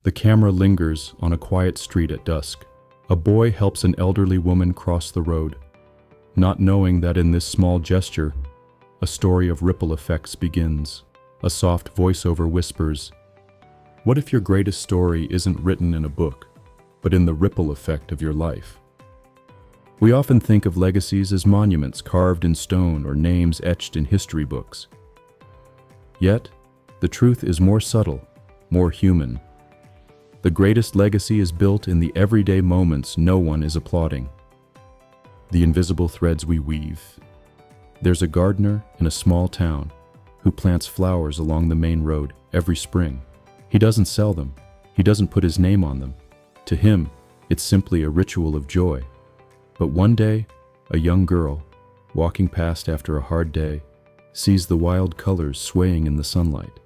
The camera lingers on a quiet street at dusk. A boy helps an elderly woman cross the road, not knowing that in this small gesture, a story of ripple effects begins. A soft voiceover whispers, "What if your greatest story isn't written in a book, but in the ripple effect of your life?" We often think of legacies as monuments carved in stone or names etched in history books. Yet, the truth is more subtle, more human. The greatest legacy is built in the everyday moments no one is applauding. The invisible threads we weave. There's a gardener in a small town who plants flowers along the main road every spring. He doesn't sell them. He doesn't put his name on them. To him, it's simply a ritual of joy. But one day, a young girl, walking past after a hard day, sees the wild colors swaying in the sunlight.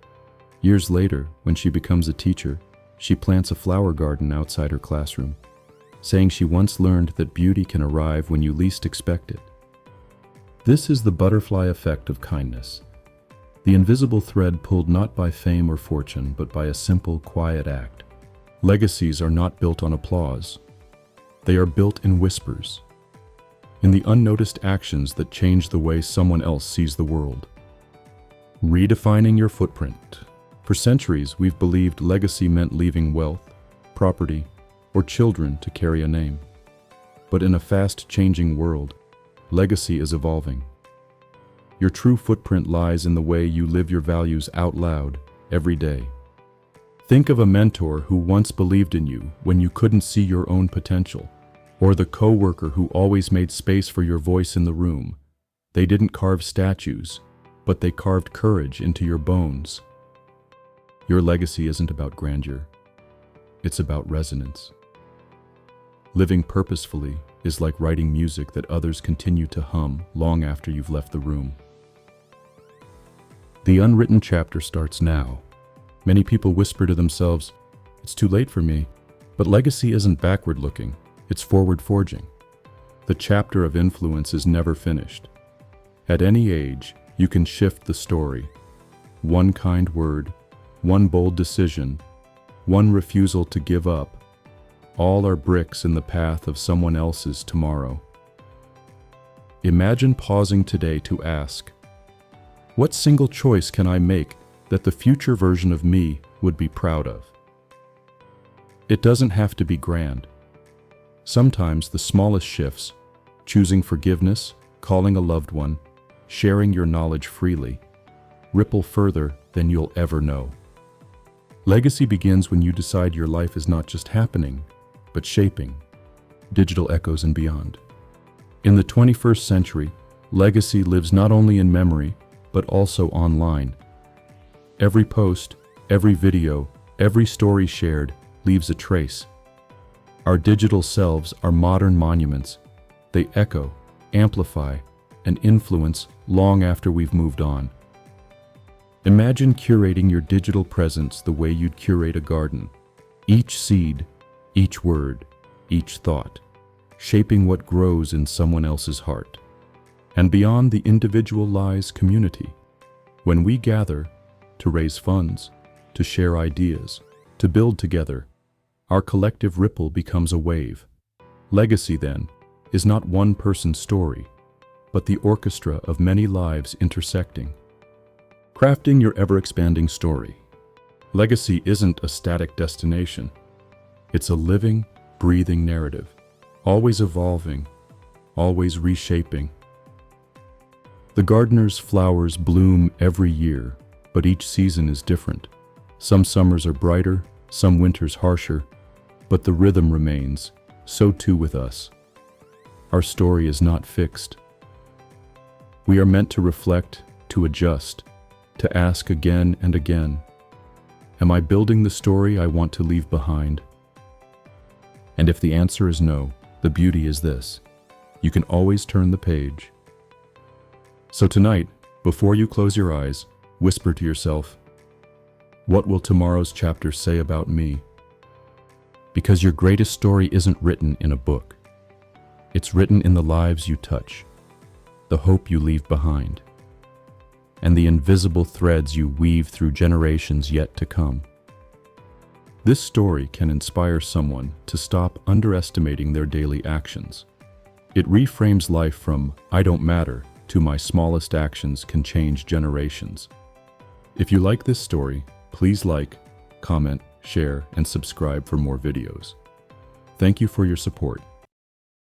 Years later, when she becomes a teacher, she plants a flower garden outside her classroom, saying she once learned that beauty can arrive when you least expect it. This is the butterfly effect of kindness. The invisible thread pulled not by fame or fortune, but by a simple, quiet act. Legacies are not built on applause. They are built in whispers, in the unnoticed actions that change the way someone else sees the world. Redefining your footprint. For centuries, we've believed legacy meant leaving wealth, property, or children to carry a name. But in a fast-changing world, legacy is evolving. Your true footprint lies in the way you live your values out loud every day. Think of a mentor who once believed in you when you couldn't see your own potential, or the coworker who always made space for your voice in the room. They didn't carve statues, but they carved courage into your bones. Your legacy isn't about grandeur. It's about resonance. Living purposefully is like writing music that others continue to hum long after you've left the room. The unwritten chapter starts now. Many people whisper to themselves, "It's too late for me." But legacy isn't backward-looking, it's forward-forging. The chapter of influence is never finished. At any age, you can shift the story. One kind word, one bold decision, one refusal to give up, all are bricks in the path of someone else's tomorrow. Imagine pausing today to ask, what single choice can I make that the future version of me would be proud of? It doesn't have to be grand. Sometimes the smallest shifts, choosing forgiveness, calling a loved one, sharing your knowledge freely, ripple further than you'll ever know. Legacy begins when you decide your life is not just happening, but shaping, digital echoes and beyond. In the 21st century, legacy lives not only in memory, but also online. Every post, every video, every story shared leaves a trace. Our digital selves are modern monuments. They echo, amplify, and influence long after we've moved on. Imagine curating your digital presence the way you'd curate a garden. Each seed, each word, each thought, shaping what grows in someone else's heart. And beyond the individual lies community. When we gather to raise funds, to share ideas, to build together, our collective ripple becomes a wave. Legacy, then, is not one person's story, but the orchestra of many lives intersecting. Crafting your ever-expanding story. Legacy isn't a static destination. It's a living, breathing narrative, always evolving, always reshaping. The gardener's flowers bloom every year, but each season is different. Some summers are brighter, some winters harsher, but the rhythm remains, so too with us. Our story is not fixed. We are meant to reflect, to adjust, to ask again and again, am I building the story I want to leave behind? And if the answer is no, the beauty is this: you can always turn the page. So tonight, before you close your eyes, whisper to yourself, what will tomorrow's chapter say about me? Because your greatest story isn't written in a book. It's written in the lives you touch, the hope you leave behind, and the invisible threads you weave through generations yet to come. This story can inspire someone to stop underestimating their daily actions. It reframes life from "I don't matter" to "My smallest actions can change generations." If you like this story, please like, comment, share, and subscribe for more videos. Thank you for your support.